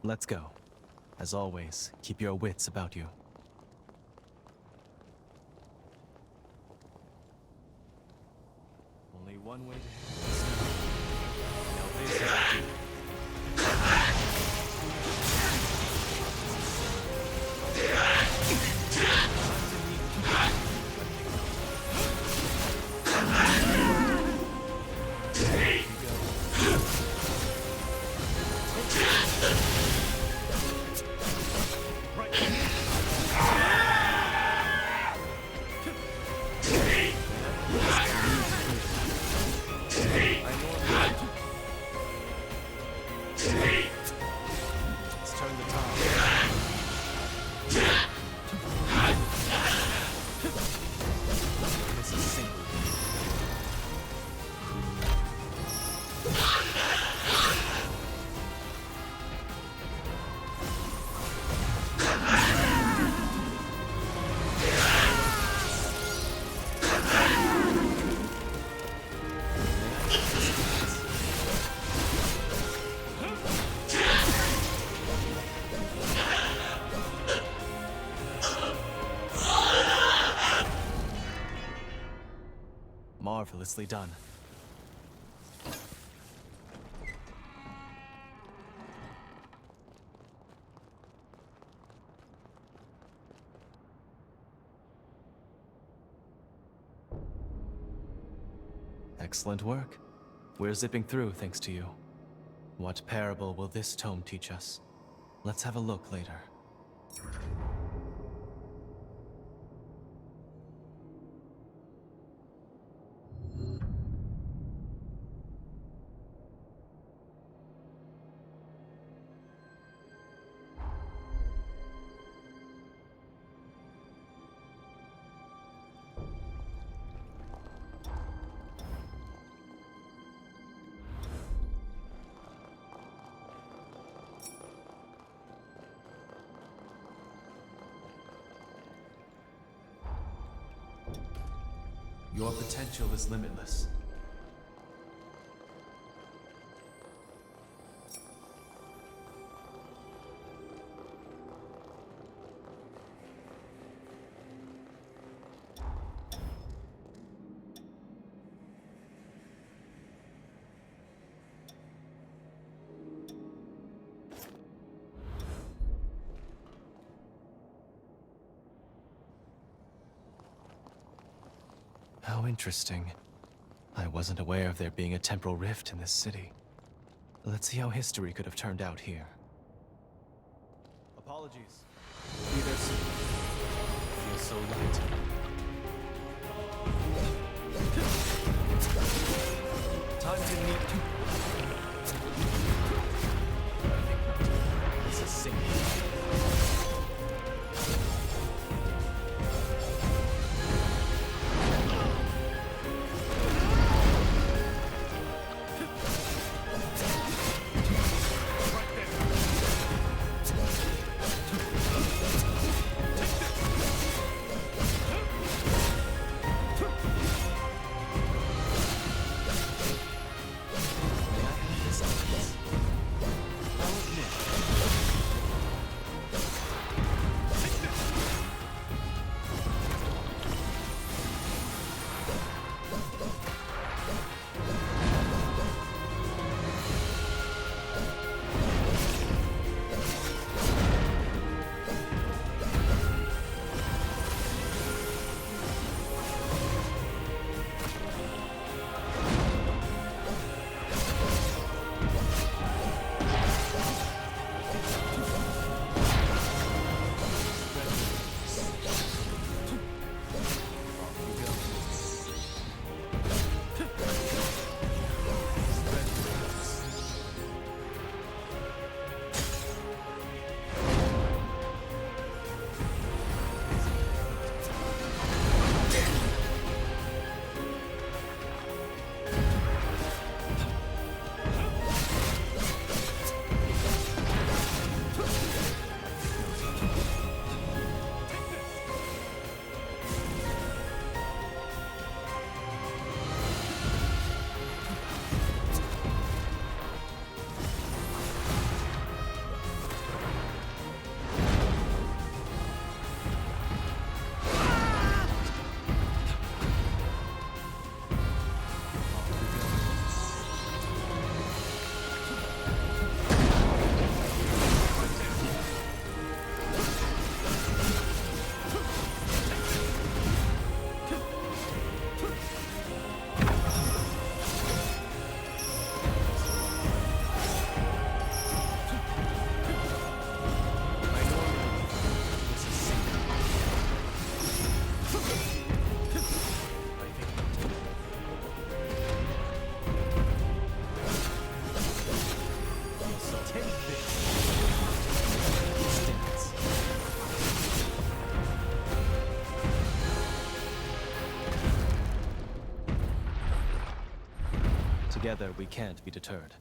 Let's go. As always, keep your wits about you. Only one way to handle this now. Now this is marvelously done. Excellent work. We're zipping through thanks to you. What parable will this tome teach us? Let's have a look later. Your potential is limitless. How interesting. I wasn't aware of there being a temporal rift in this city. Let's see how history could have turned out here. Apologies. We'll be there soon. Feels so light. Time to meet. This is sinking. Together, we can't be deterred.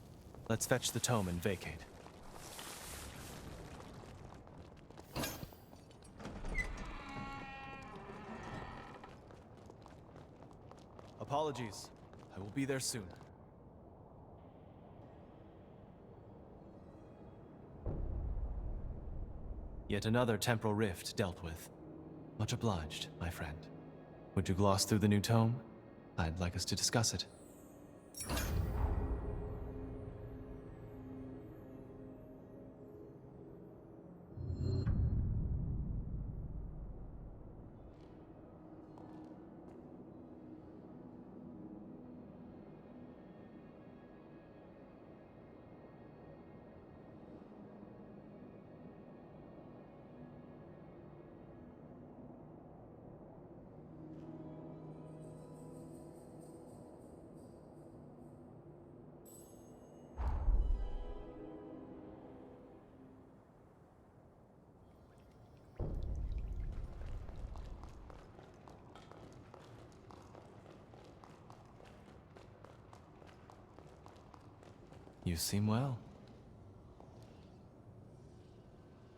Let's fetch the tome and vacate. Apologies. I will be there soon. Yet another temporal rift dealt with. Much obliged, my friend. Would you gloss through the new tome? I'd like us to discuss it. You seem well.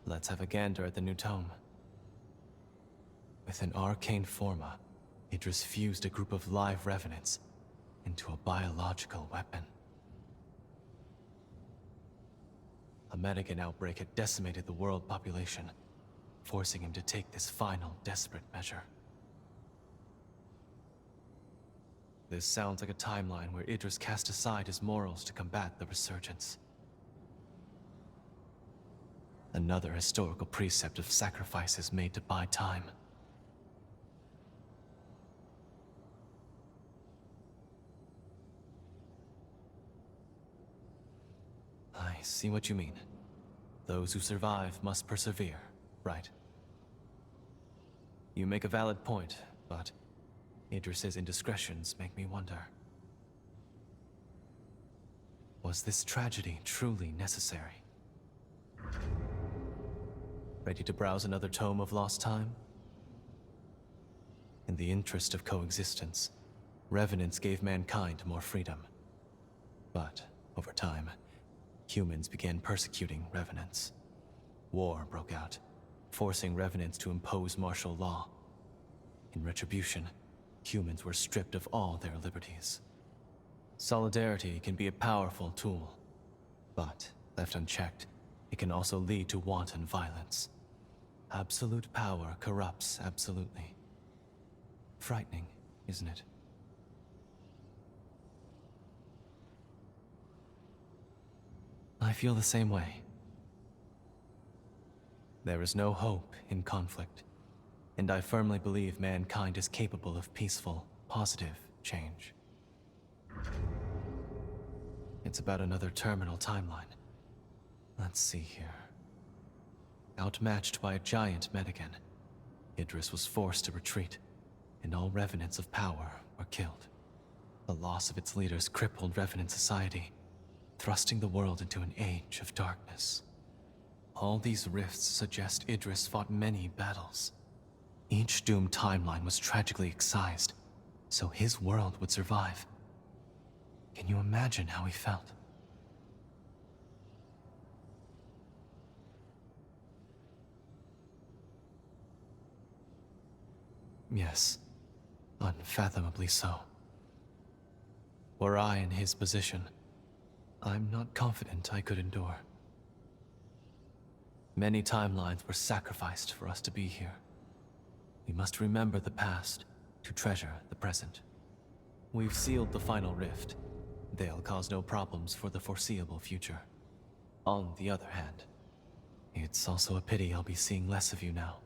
Let's have a gander at the new tome. With an arcane forma, Idris fused a group of live revenants into a biological weapon. A Medigan outbreak had decimated the world population, forcing him to take this final, desperate measure. This sounds like a timeline where Idris cast aside his morals to combat the resurgence. Another historical precept of sacrifices made to buy time. I see what you mean. Those who survive must persevere, right? You make a valid point, but Idris's indiscretions make me wonder. Was this tragedy truly necessary? Ready to browse another tome of lost time? In the interest of coexistence, revenants gave mankind more freedom. But, over time, humans began persecuting revenants. War broke out, forcing revenants to impose martial law. In retribution, humans were stripped of all their liberties. Solidarity can be a powerful tool, but, left unchecked, it can also lead to wanton violence. Absolute power corrupts absolutely. Frightening, isn't it? I feel the same way. There is no hope in conflict, and I firmly believe mankind is capable of peaceful, positive change. It's about another terminal timeline. Let's see here. Outmatched by a giant Medigan, Idris was forced to retreat, and all revenants of power were killed. The loss of its leaders crippled Revenant society, thrusting the world into an age of darkness. All these rifts suggest Idris fought many battles. Each doomed timeline was tragically excised, so his world would survive. Can you imagine how he felt? Yes, unfathomably so. Were I in his position, I'm not confident I could endure. Many timelines were sacrificed for us to be here. We must remember the past to treasure the present. We've sealed the final rift. They'll cause no problems for the foreseeable future. On the other hand, it's also a pity I'll be seeing less of you now.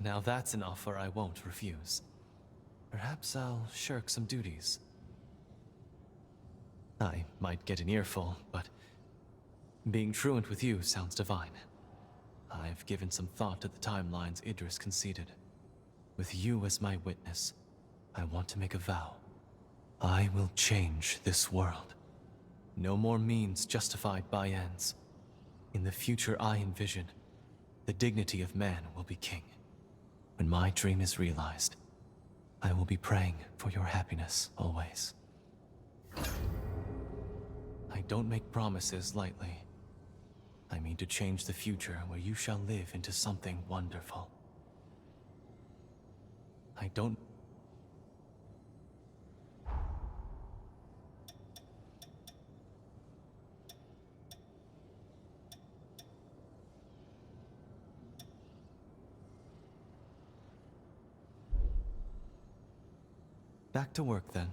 Now that's an offer I won't refuse. Perhaps I'll shirk some duties. I might get an earful, but being truant with you sounds divine. I've given some thought to the timelines Idris conceded. With you as my witness, I want to make a vow. I will change this world. No more means justified by ends. In the future I envision, the dignity of man will be king. when my dream is realized, I will be praying for your happiness always. I don't make promises lightly. I mean to change the future where you shall live into something wonderful. I don't... Back to work then.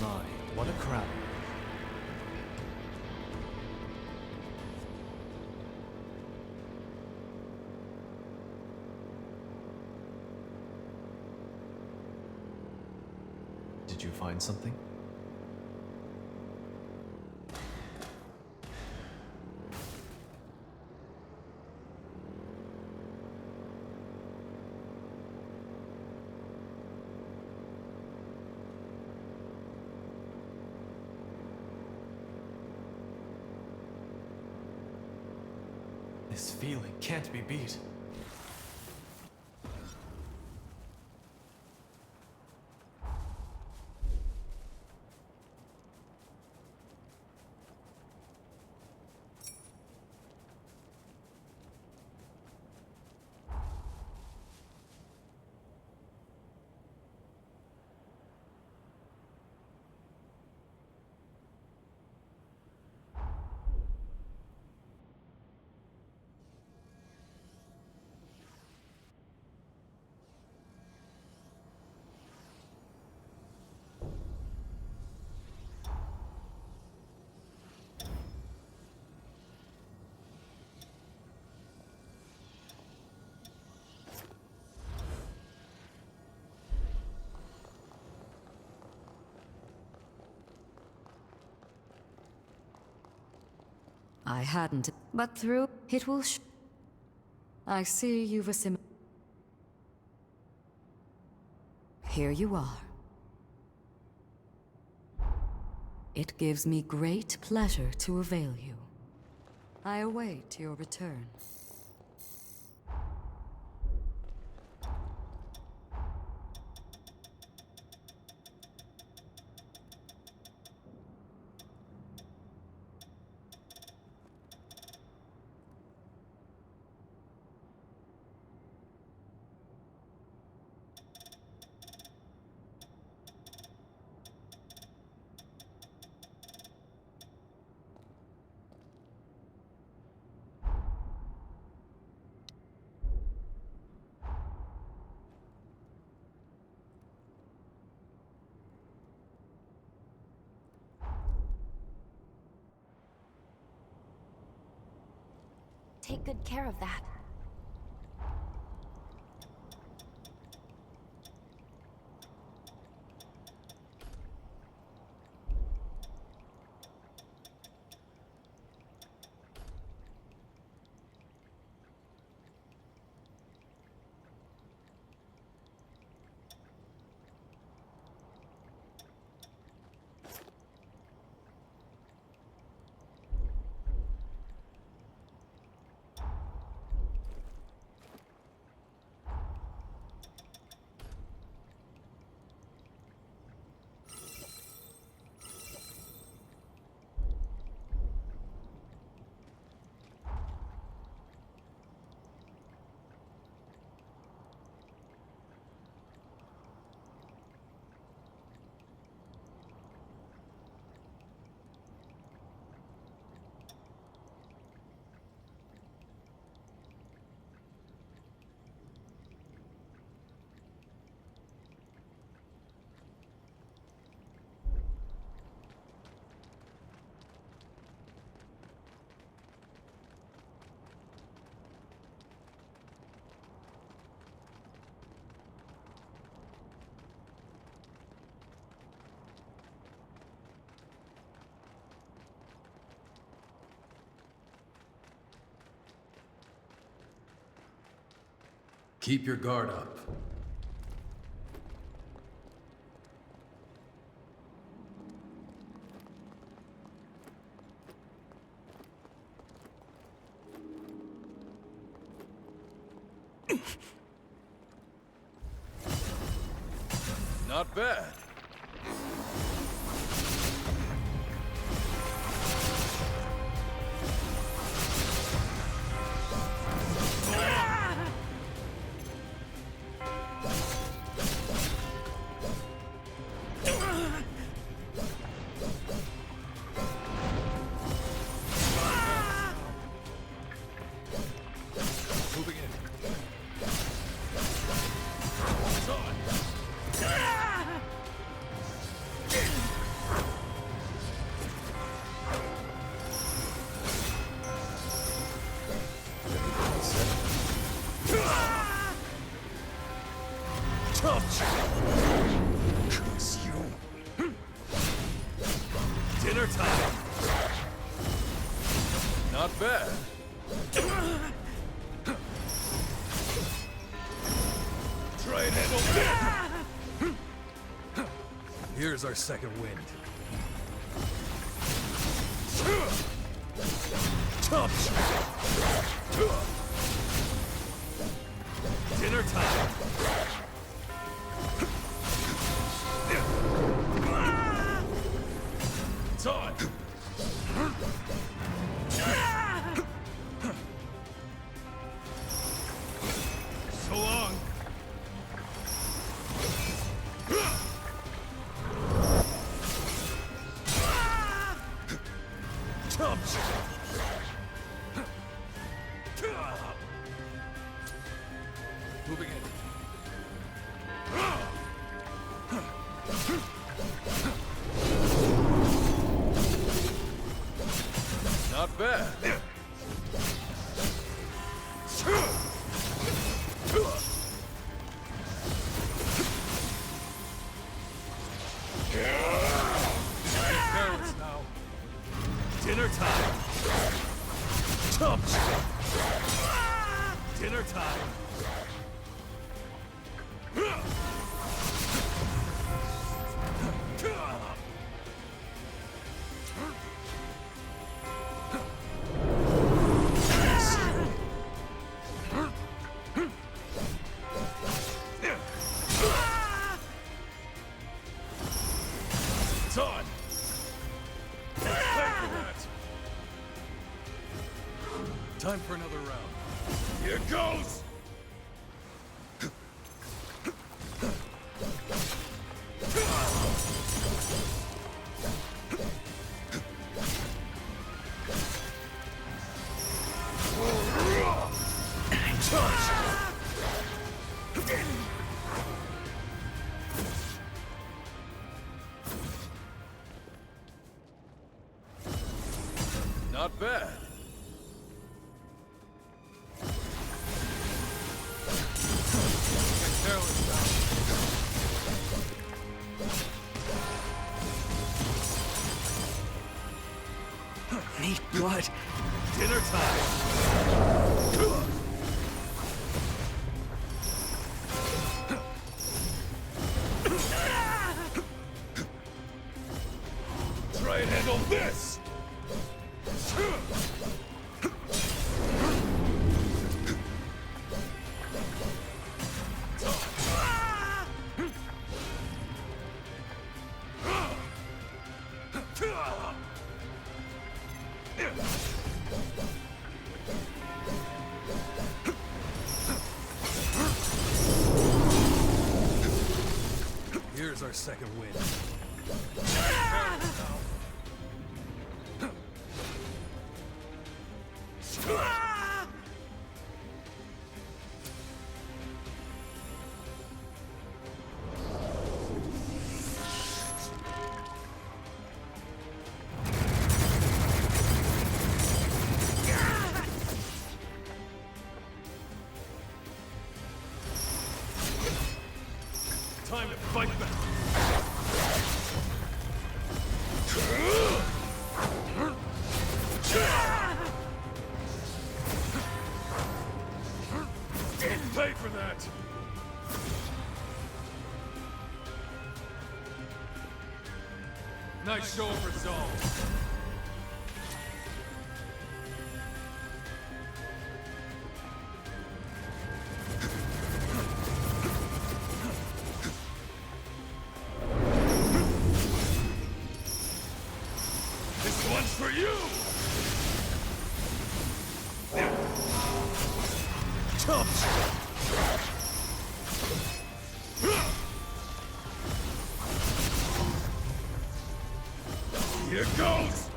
My, what a crowd. Did you find something? This feeling can't be beat. I hadn't, but through it will I see you've assimilated. Here you are. It gives me great pleasure to avail you. I await your return. Take good care of that. Keep your guard up. Not bad. Moving in. Curse you. Dinner time. Not bad. Try and handle this. Here's our second wind. Dinner time. It's on. So long. Moving in. Not bad. Careless now. Dinner time. Dinner time. It's on. Thank you, Rat. Time for another round. Here goes. Not bad. Careless now. Need blood. Dinner time. Try and handle this. Here's our second wind. Time to fight back. show of resolve. This one's for you! Here goes!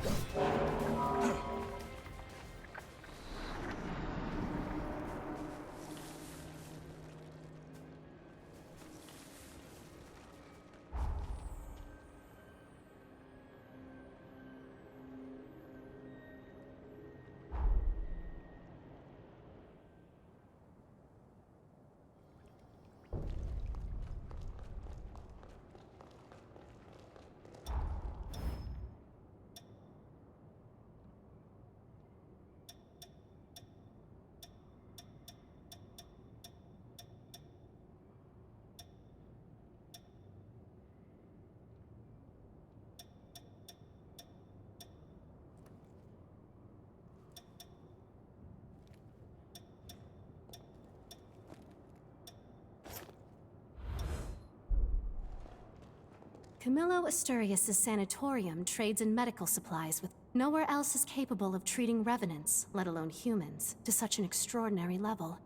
Camillo Asturias' sanatorium trades in medical supplies with nowhere else is capable of treating revenants, let alone humans, to such an extraordinary level.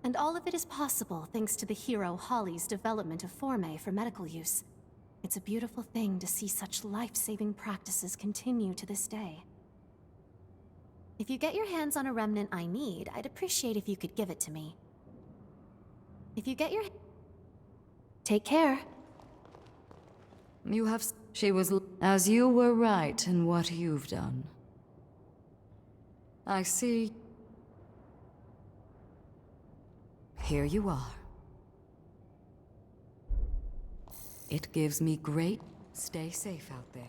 And all of it is possible thanks to the hero Holly's development of Forme for medical use. It's a beautiful thing to see such life-saving practices continue to this day. If you get your hands on a remnant I need, I'd appreciate if you could give it to me. If you get your... Take care. You have... She was... As you were right in what you've done. I see... Here you are. It gives me great... Stay safe out there.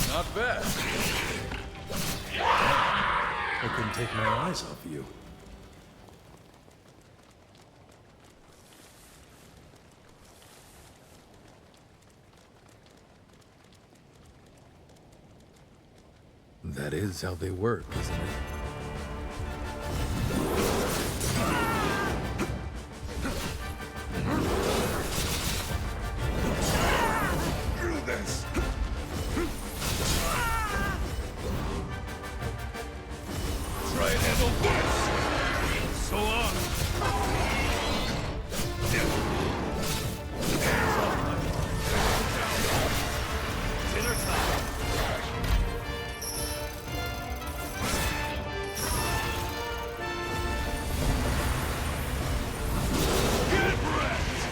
Not bad. I couldn't take my eyes off you. That is how they work, isn't it? Screw this! Try and handle this! So long! Dinner time! Get wrecked!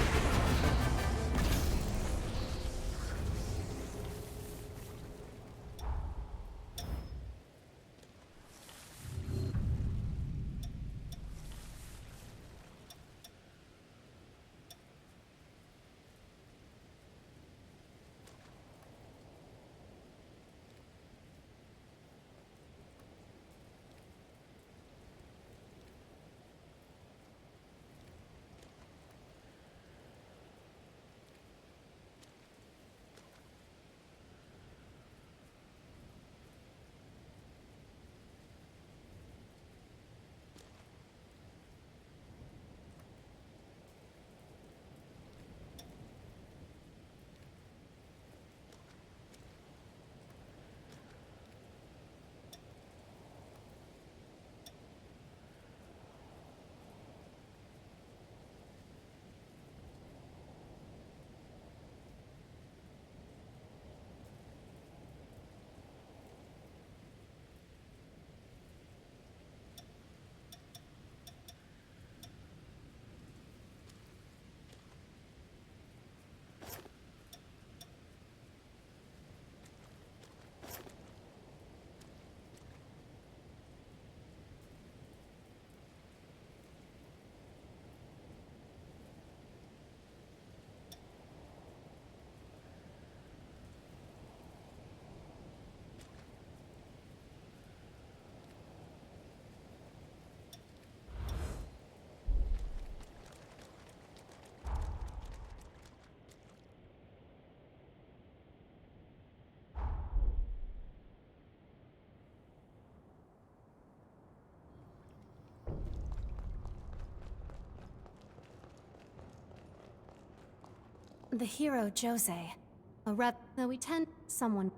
The hero Jose. Though we tend someone.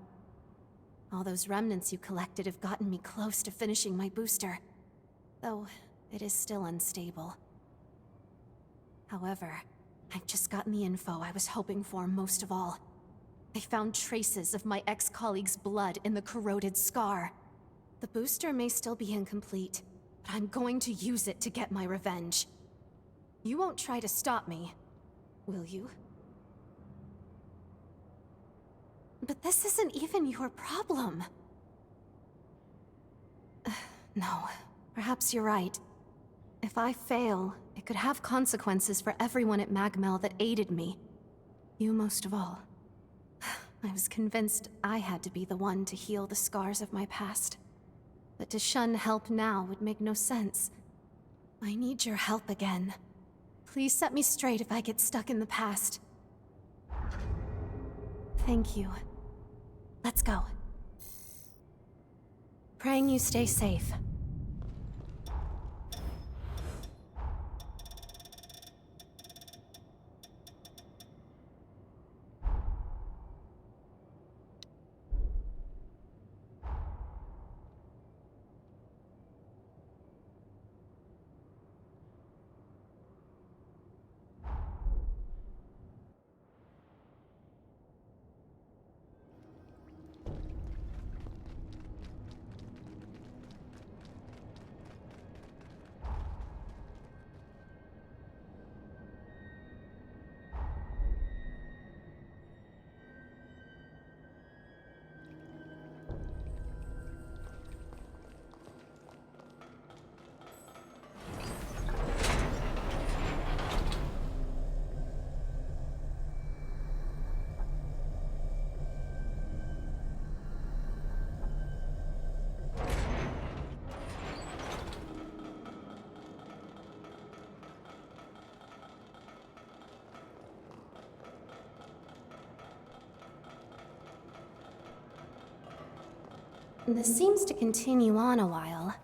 All those remnants you collected have gotten me close to finishing my booster. Though, it is still unstable. However, I've just gotten the info I was hoping for most of all. I found traces of my ex-colleague's blood in the corroded scar. The booster may still be incomplete, but I'm going to use it to get my revenge. You won't try to stop me, will you? But this isn't even your problem. No, perhaps you're right. If I fail, it could have consequences for everyone at Magmel that aided me. You most of all. I was convinced I had to be the one to heal the scars of my past. But to shun help now would make no sense. I need your help again. Please set me straight if I get stuck in the past. Thank you. Let's go. Praying you stay safe. This seems to continue on a while.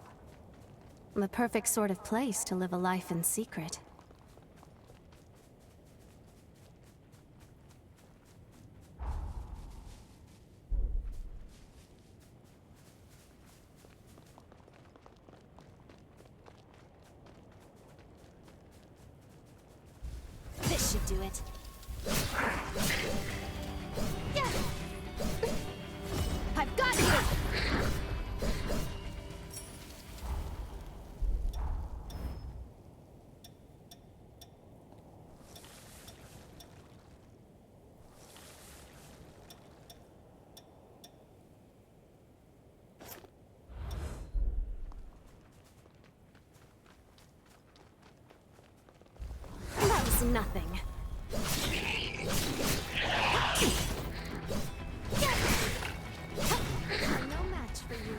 The perfect sort of place to live a life in secret. This should do it. I've got you! That was nothing. No match for you.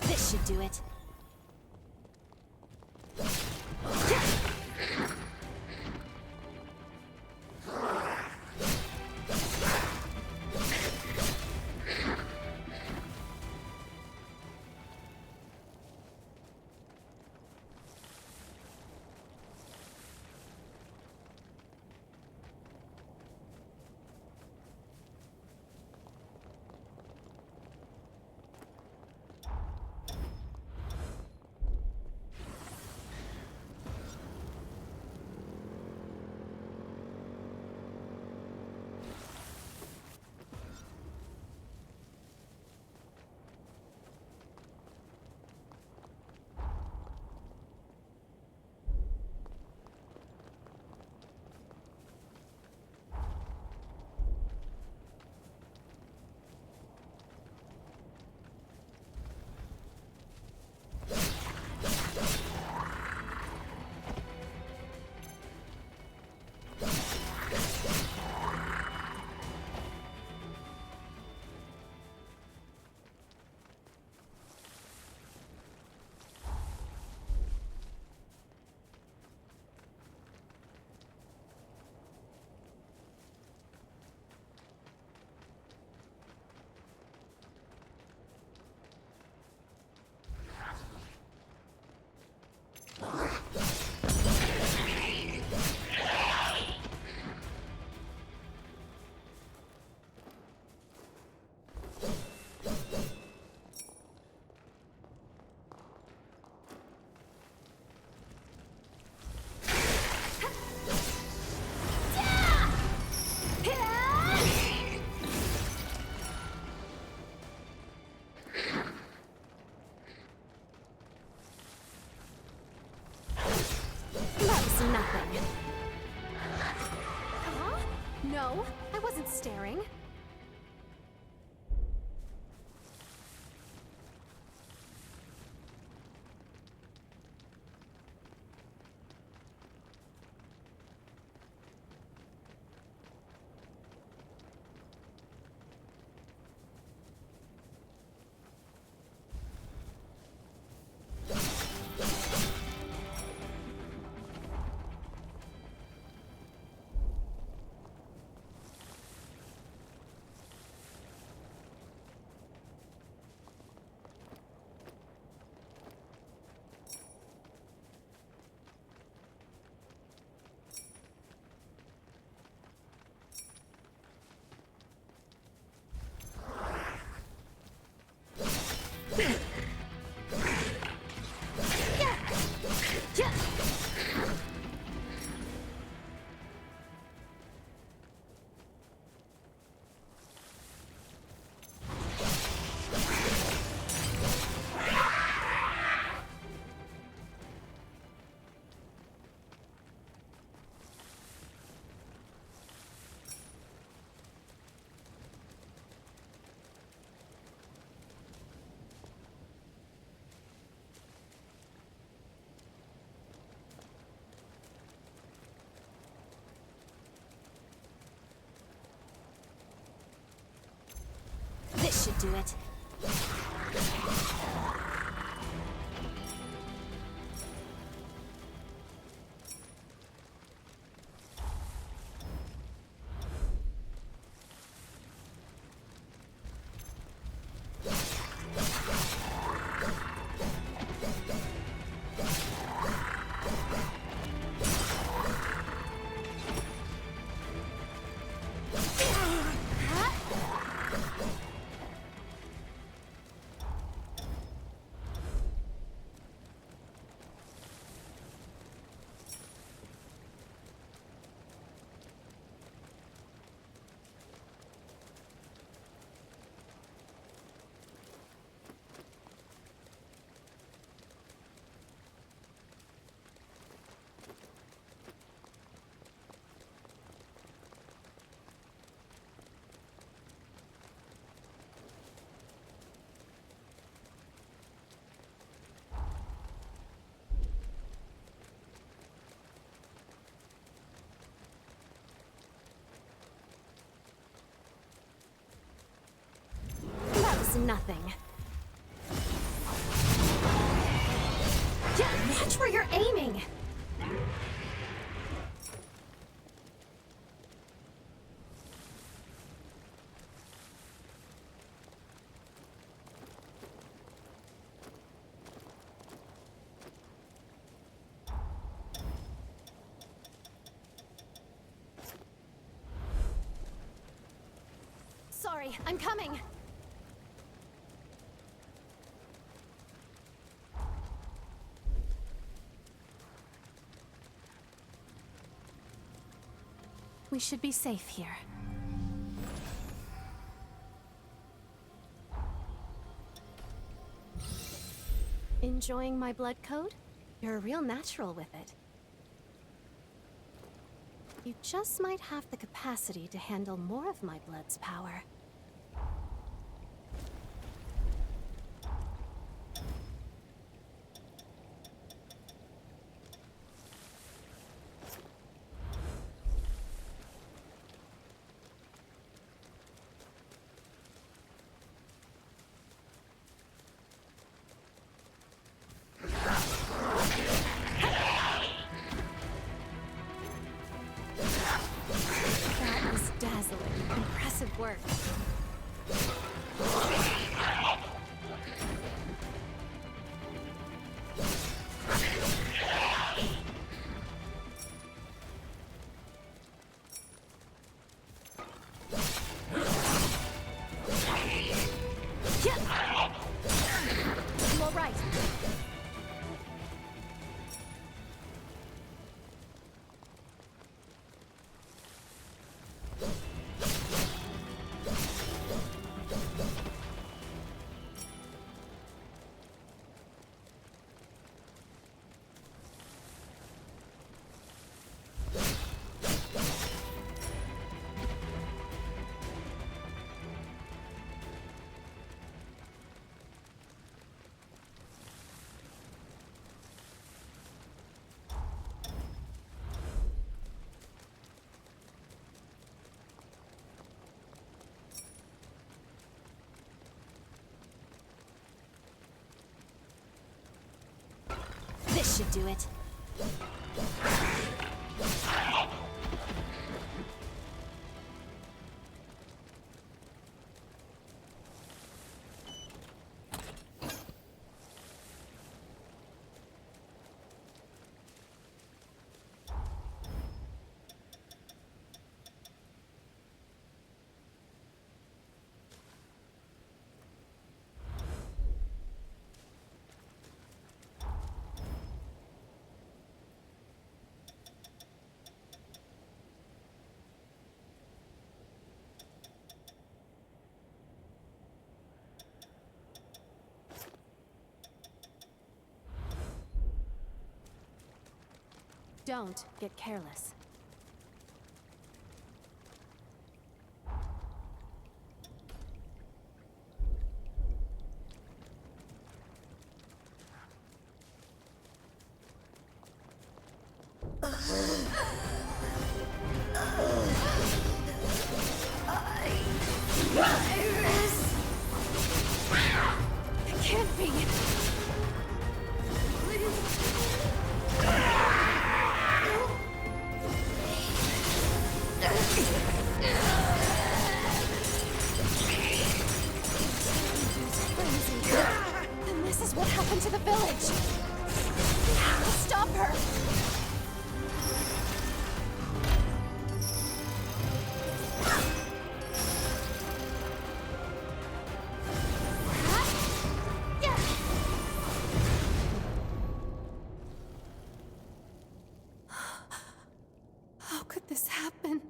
This should do it. something. Huh? No, I wasn't staring. This should do it. That was nothing. Yeah, watch where you're aiming! Sorry, I'm coming! We should be safe here. Enjoying my blood code? You're a real natural with it. You just might have the capacity to handle more of my blood's power. That was dazzling. Impressive work. This should do it. Don't get careless. It can't be. Then this is what happened to the village. Stop her. How could this happen?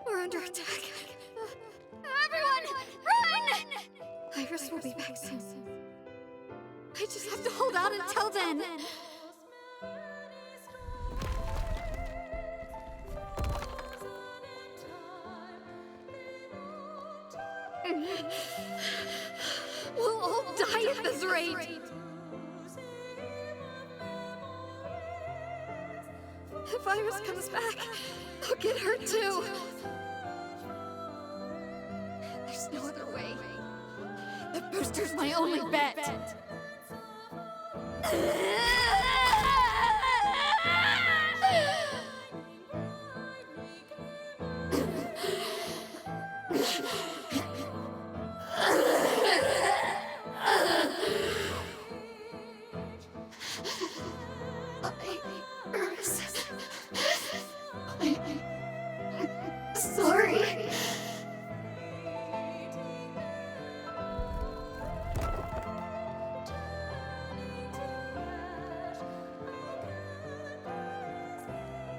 We're under attack. Everyone, run! Iris will be back soon. I just have to hold out until then. We'll all die at this rate. If Iris comes back, I'll get her too. There's no other way. The booster's my only bet. Sorry.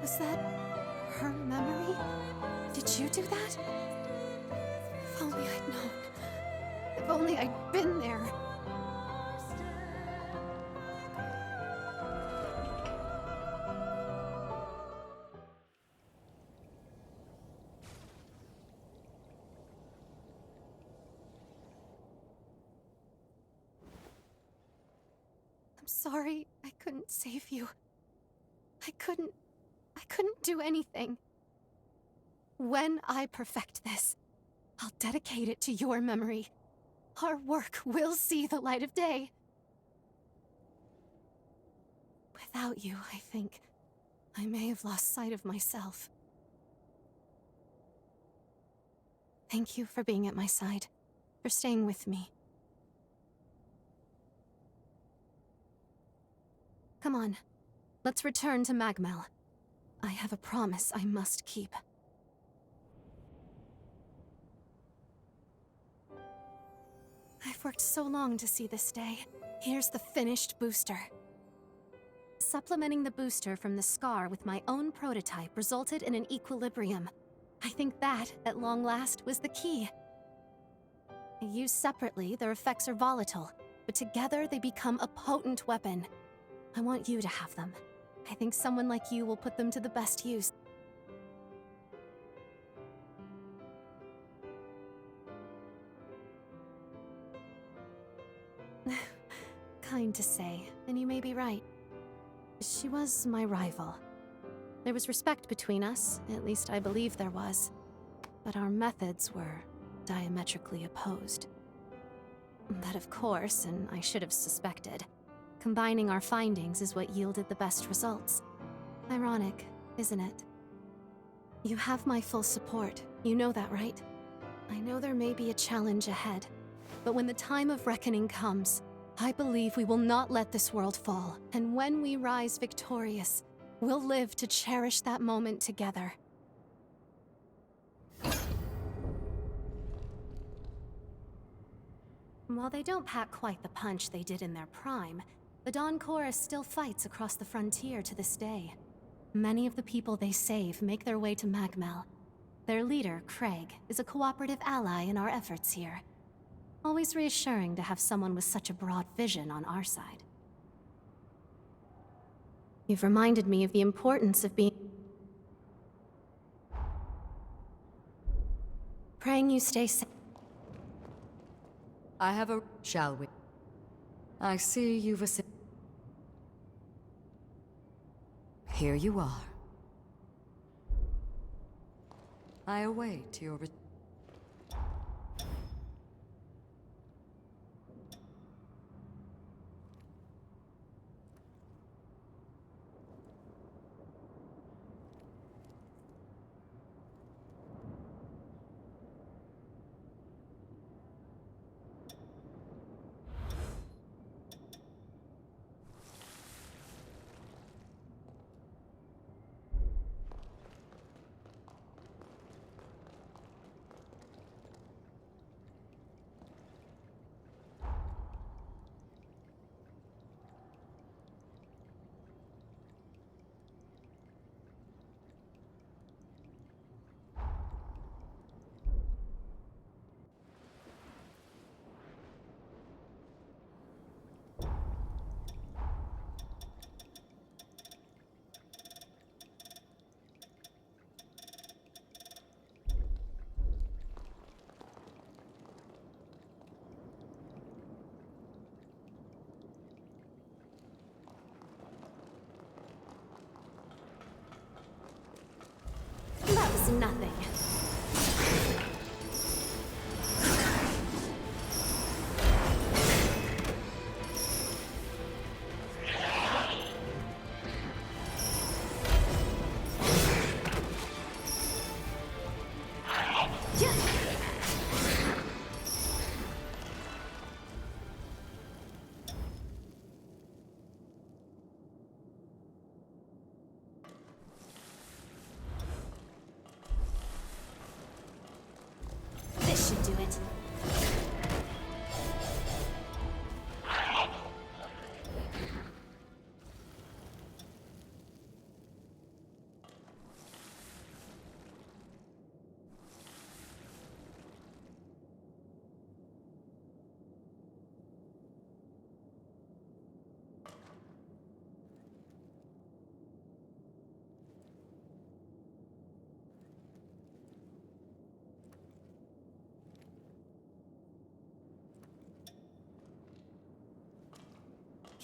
Was that her memory? Did you do that? If only I'd known. If only I'd been there. I'm sorry I couldn't save you. I couldn't do anything. When I perfect this, I'll dedicate it to your memory. Our work will see the light of day. Without you, I think, I may have lost sight of myself. Thank you for being at my side, for staying with me. Come on, let's return to Magmel. I have a promise I must keep. I've worked so long to see this day. Here's the finished booster. Supplementing the booster from the Scar with my own prototype resulted in an equilibrium. I think that, at long last, was the key. Used separately, their effects are volatile, but together they become a potent weapon. I want you to have them. I think someone like you will put them to the best use. Kind to say, and you may be right. She was my rival. There was respect between us, at least I believe there was. But our methods were diametrically opposed. That, of course, and I should have suspected. Combining our findings is what yielded the best results. Ironic, isn't it? You have my full support. You know that, right? I know there may be a challenge ahead, but when the time of reckoning comes, I believe we will not let this world fall. And when we rise victorious, we'll live to cherish that moment together. While they don't pack quite the punch they did in their prime, the Dawn Chorus still fights across the frontier to this day. Many of the people they save make their way to Magmel. Their leader, Craig, is a cooperative ally in our efforts here. Always reassuring to have someone with such a broad vision on our side. You've reminded me of the importance of being... Praying you stay safe. I have a... Shall we? I see you've a... Here you are. I await your... That was nothing. This should do it.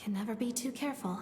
Can never be too careful.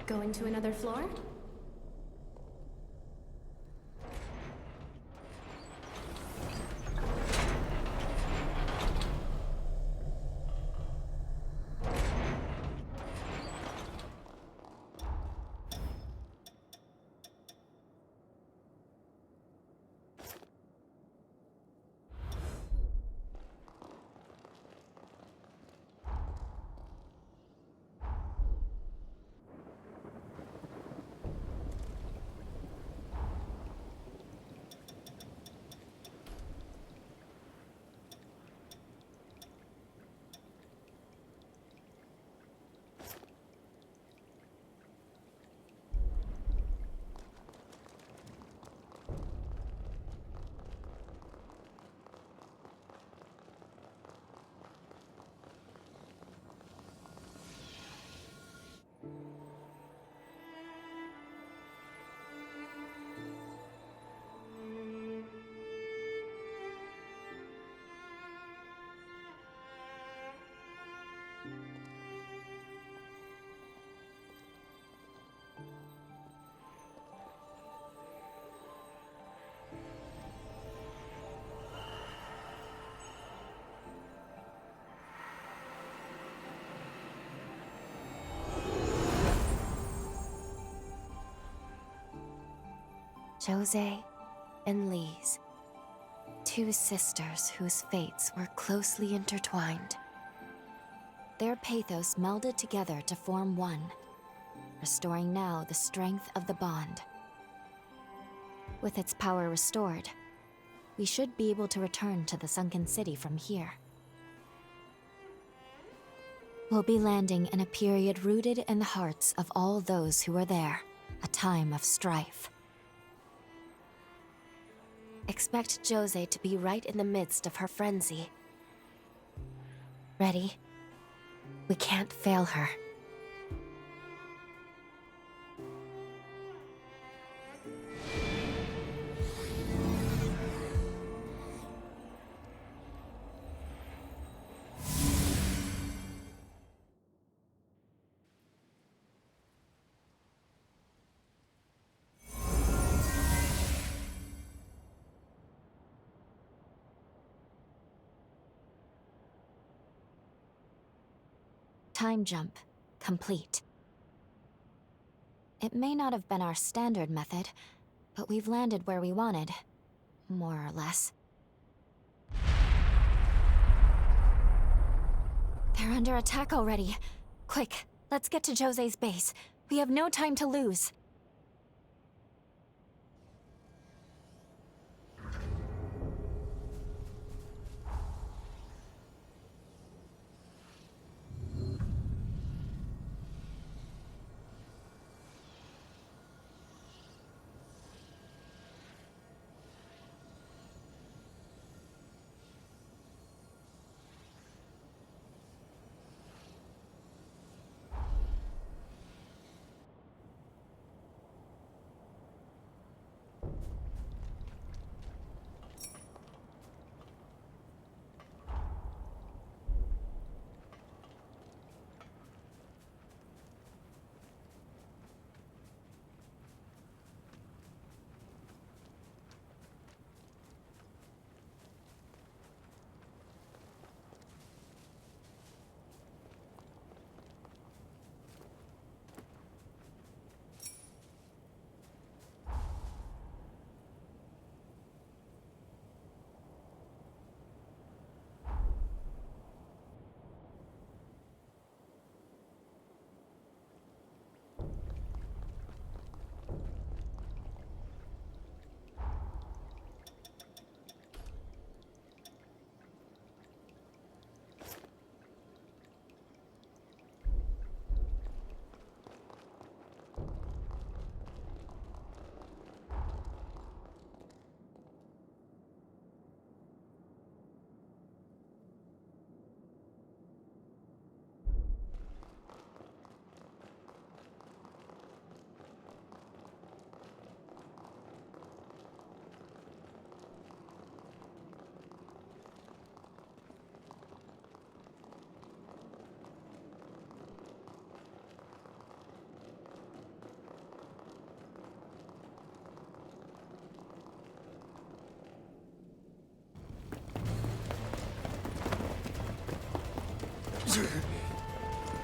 Going to another floor? Jose and Lise. Two sisters whose fates were closely intertwined. Their pathos melded together to form one, restoring now the strength of the bond. With its power restored, we should be able to return to the Sunken City from here. We'll be landing in a period rooted in the hearts of all those who were there, a time of strife. Expect Jose to be right in the midst of her frenzy. Ready? We can't fail her. Time jump complete. It may not have been our standard method, but we've landed where we wanted, more or less. They're under attack already. Quick, let's get to Jose's base. We have no time to lose.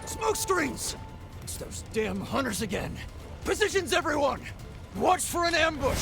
Smoke screens! It's those damn hunters again. Positions, everyone! Watch for an ambush!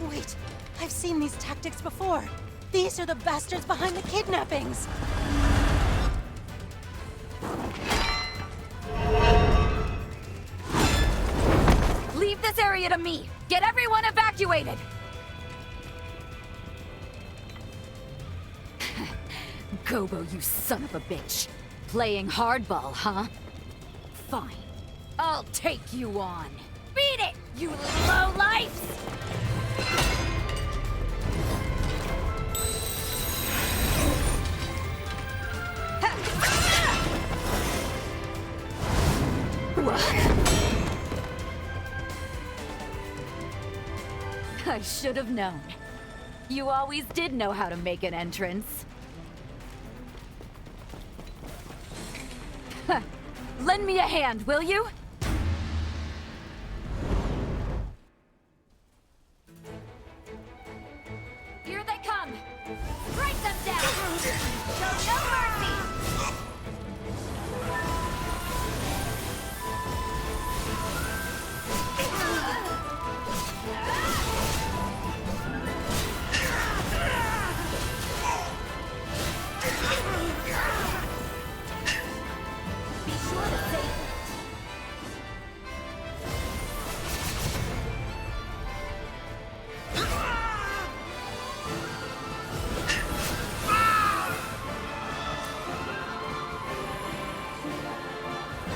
Wait, I've seen these tactics before. These are the bastards behind the kidnappings. Leave this area to me! Get everyone evacuated! Gobo, you son of a bitch. Playing hardball, huh? Fine. I'll take you on. Beat it, you lowlifes! I should have known. You always did know how to make an entrance. Lend me a hand, will you? Here they come! Break them down! Show no mercy! Be sure to save it.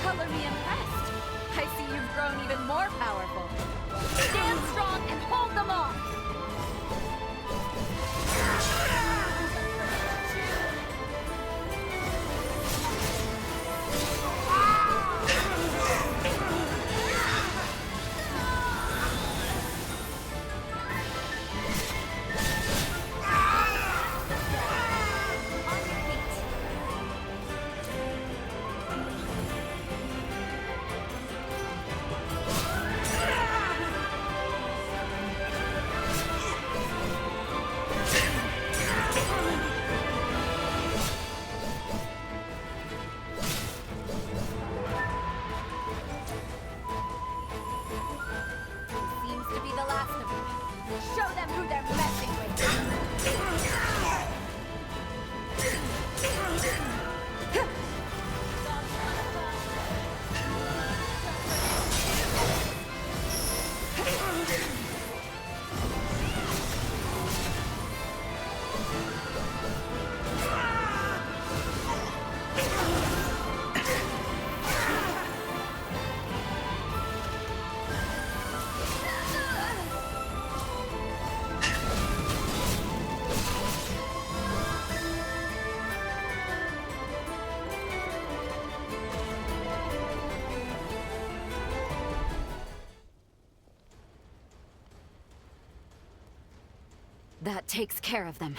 Color me impressed. I see you've grown even more powerful. Stand strong and hold them off! On your feet. Seems to be the last of them. Show them who they're messing That takes care of them.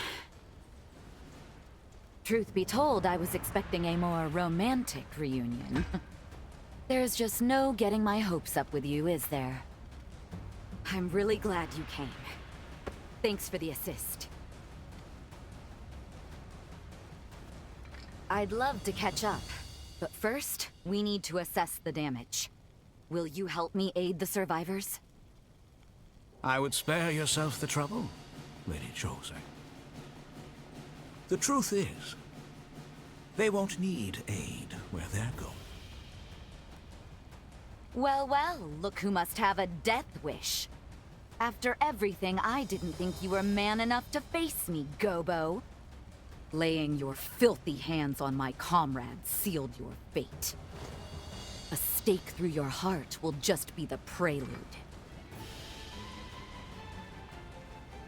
Truth be told, I was expecting a more romantic reunion. There's just no getting my hopes up with you, is there? I'm really glad you came. Thanks for the assist. I'd love to catch up, but first, we need to assess the damage. Will you help me aid the survivors? I would spare yourself the trouble, Lady Jose. The truth is, they won't need aid where they're going. Well, well, look who must have a death wish. After everything, I didn't think you were man enough to face me, Gobo. Laying your filthy hands on my comrades sealed your fate. A stake through your heart will just be the prelude.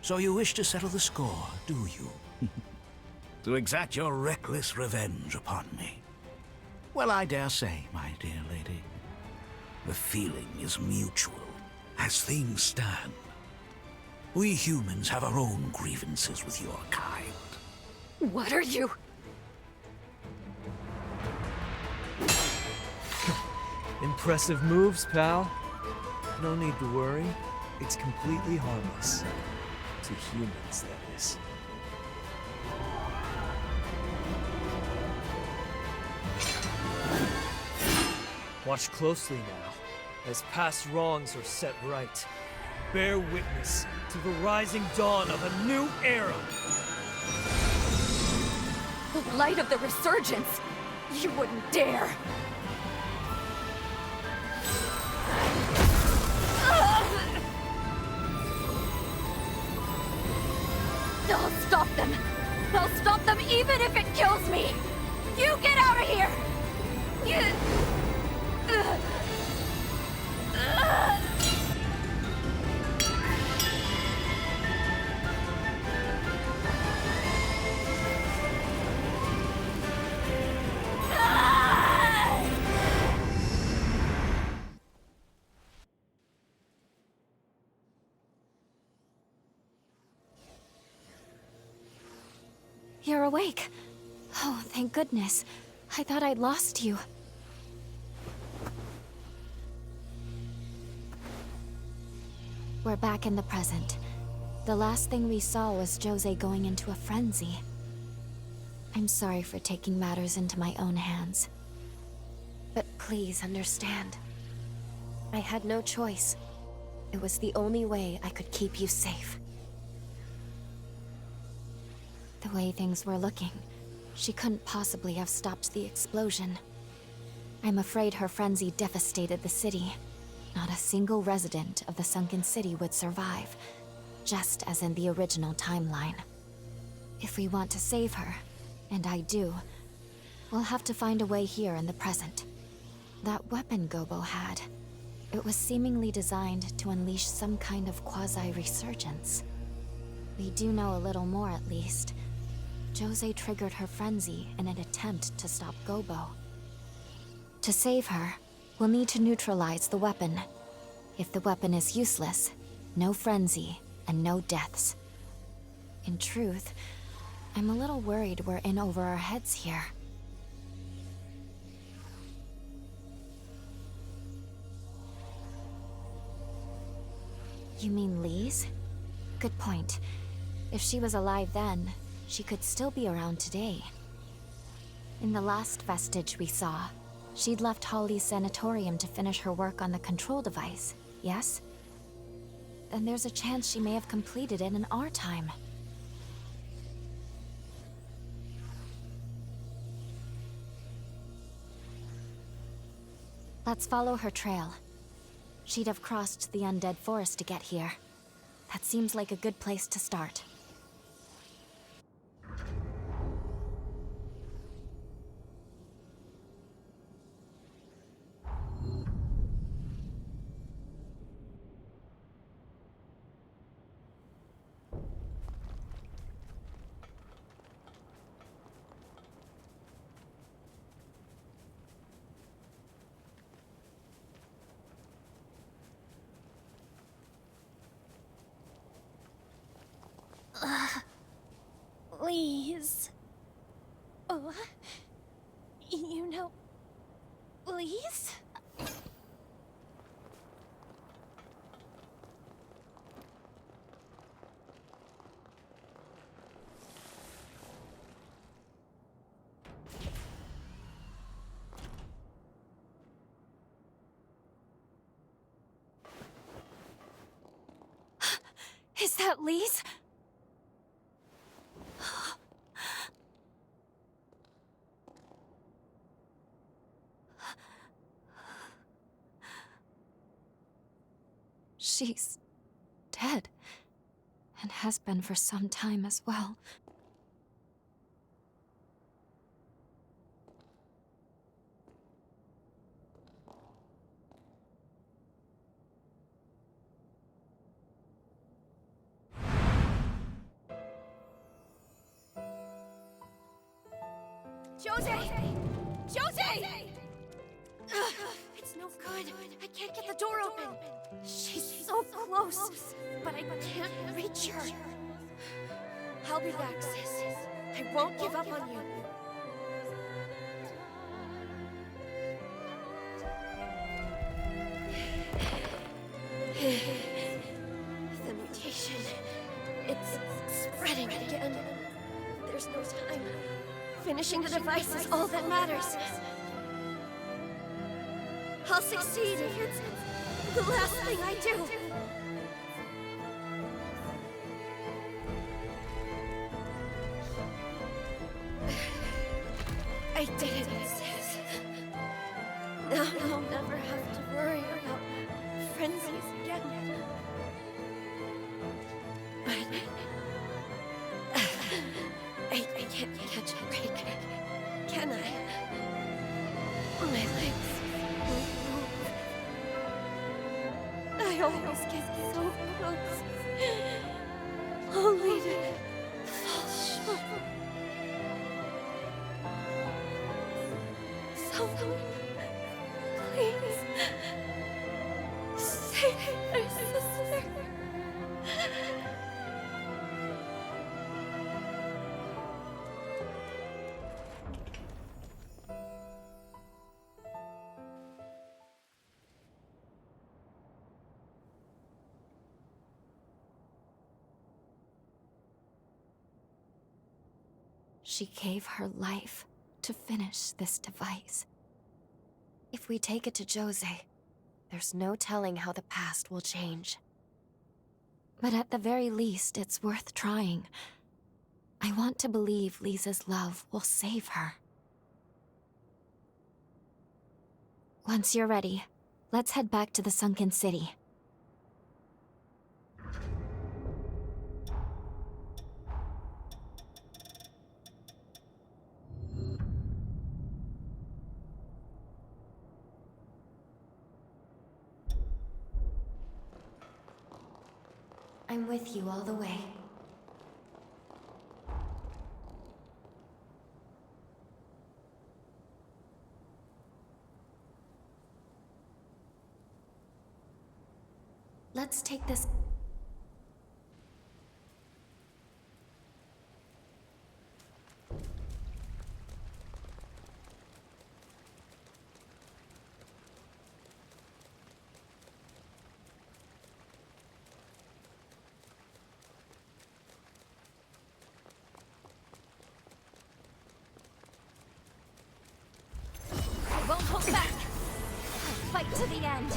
So you wish to settle the score, do you? To exact your reckless revenge upon me? Well, I dare say, my dear lady, the feeling is mutual. As things stand, we humans have our own grievances with your kind. What are you? Impressive moves, pal. No need to worry. It's completely harmless. To humans, that is. Watch closely now, as past wrongs are set right. Bear witness to the rising dawn of a new era! The light of the resurgence! You wouldn't dare! I'll stop them! I'll stop them even if it kills me! You get out of here! You're awake. Oh, thank goodness. I thought I'd lost you. We're back in the present. The last thing we saw was Jose going into a frenzy. I'm sorry for taking matters into my own hands. But please understand. I had no choice. It was the only way I could keep you safe. The way things were looking, she couldn't possibly have stopped the explosion. I'm afraid her frenzy devastated the city. Not a single resident of the sunken city would survive, just as in the original timeline. If we want to save her, and I do, we'll have to find a way here in the present. That weapon Gobo had, it was seemingly designed to unleash some kind of quasi-resurgence. We do know a little more at least. Jose triggered her frenzy in an attempt to stop Gobo. To save her, we'll need to neutralize the weapon. If the weapon is useless, no frenzy and no deaths. In truth, I'm a little worried we're in over our heads here. You mean Lise? Good point. If she was alive then, she could still be around today. In the last vestige we saw, she'd left Holly's sanatorium to finish her work on the control device, yes? Then there's a chance she may have completed it in our time. Let's follow her trail. She'd have crossed the undead forest to get here. That seems like a good place to start. Please. Oh, you know, please? Is that Lise? She's dead, and has been for some time as well. Jose! Jose! It's no good. I can't get the door open. She's so close, but I can't reach her. I'll be back, sis. I won't give up on you. The mutation. It's spreading again. There's no time. Finishing the device is all that matters. I'll succeed if it's the last thing I do. I did it, sis. Now I'll never have to worry about frenzies again. But I can't catch a break, can I? My legs won't move. I always get so close, only to fall short. Someone, please, save my sister. She gave her life to finish this device. If we take it to Jose, there's no telling how the past will change. But at the very least, it's worth trying. I want to believe Lisa's love will save her. Once you're ready, let's head back to the Sunken City. I'm with you all the way. Let's take this. I won't hold back. I'll fight to the end.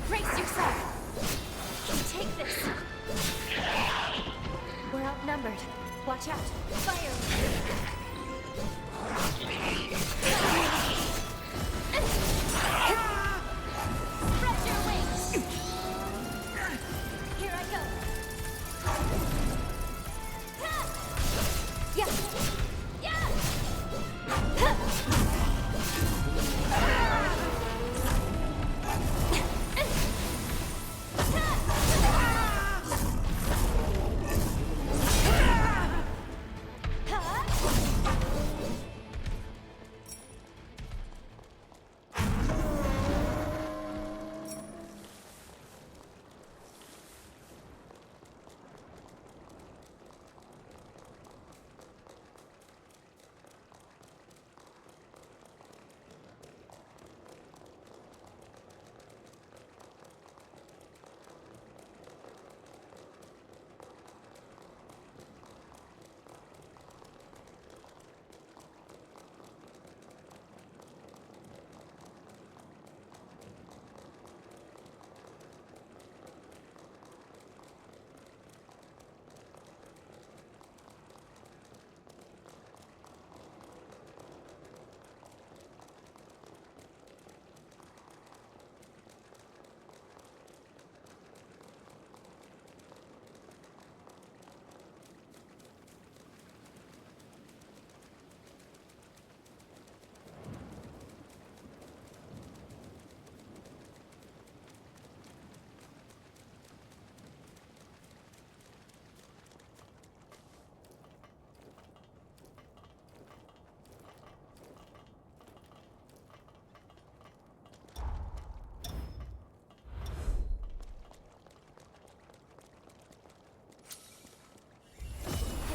Brace yourself! You take this! We're outnumbered. Watch out. Fire! Spread your wings! Here I go! Yeah! Yeah!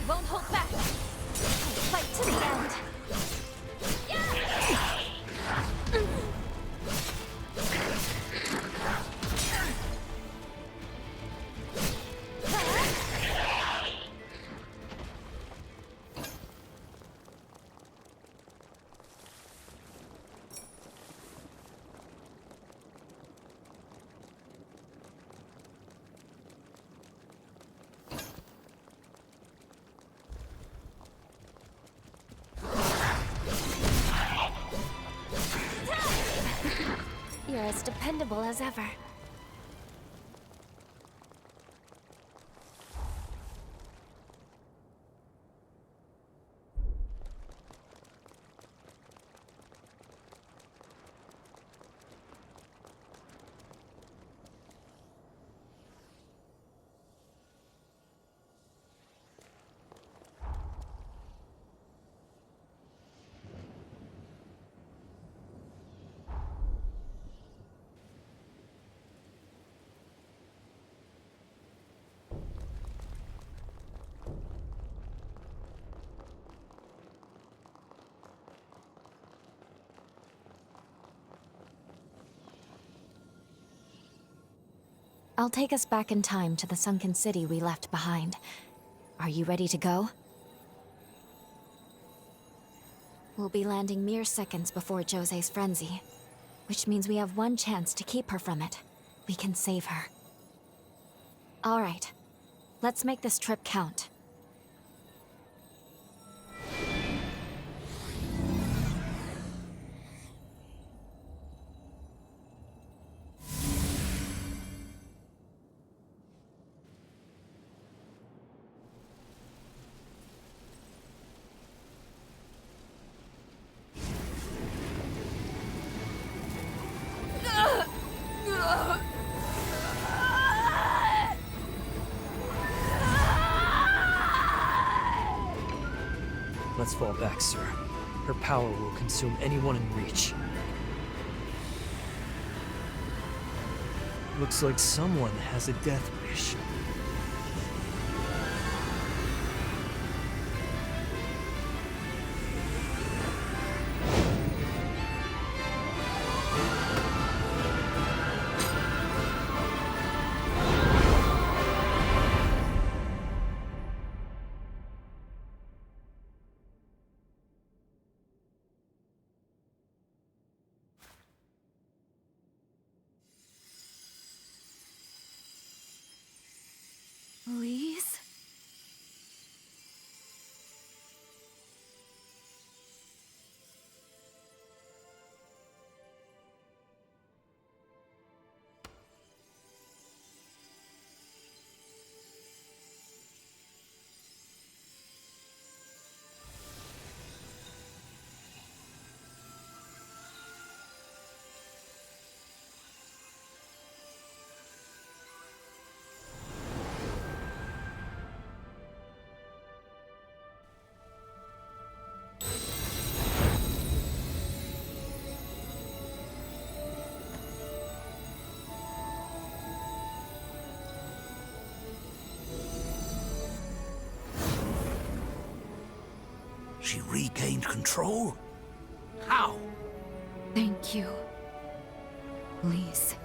won't hold back. I'll fight to the end. You're as dependable as ever. I'll take us back in time to the sunken city we left behind. Are you ready to go? We'll be landing mere seconds before Jose's frenzy, which means we have one chance to keep her from it. We can save her. All right, let's make this trip count. Let's fall back, sir. Her power will consume anyone in reach. Looks like someone has a death wish. Please? She regained control? How? Thank you, Lise.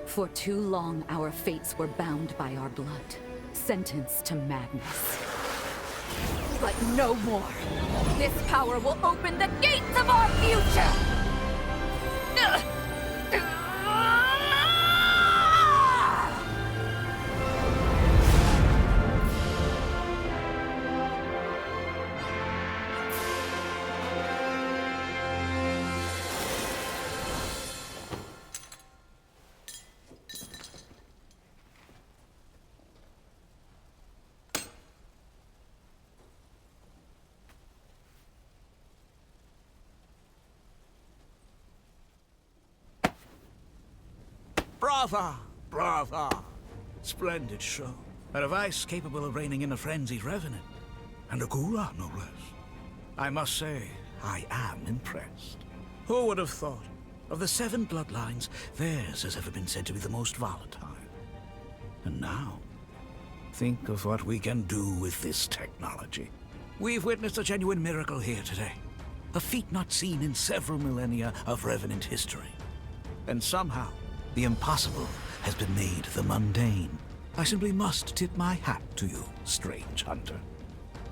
For too long, our fates were bound by our blood, sentenced to madness. But no more! This power will open the gates of our future! Brava! Brava! Splendid show. A device capable of reining in a frenzied revenant. And a Gula, no less. I must say, I am impressed. Who would have thought? Of the 7 bloodlines, theirs has ever been said to be the most volatile. And now, Think of what we can do with this technology. We've witnessed a genuine miracle here today. A feat not seen in several millennia of Revenant history. And somehow, the impossible has been made the mundane. I simply must tip my hat to you, strange hunter.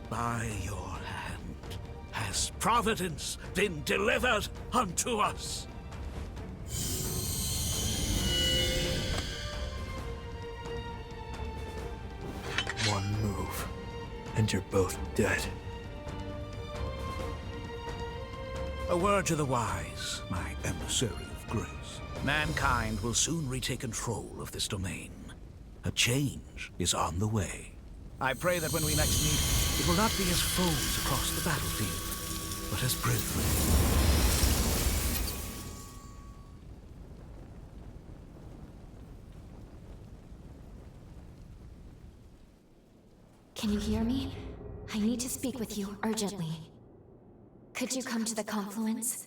By your hand has Providence been delivered unto us. One move, and you're both dead. A word to the wise, my emissary of grace. Mankind will soon retake control of this domain. A change is on the way. I pray that when we next meet, it will not be as foes across the battlefield, but as brethren. Can you hear me? I need to speak with you urgently. Could you come to the confluence?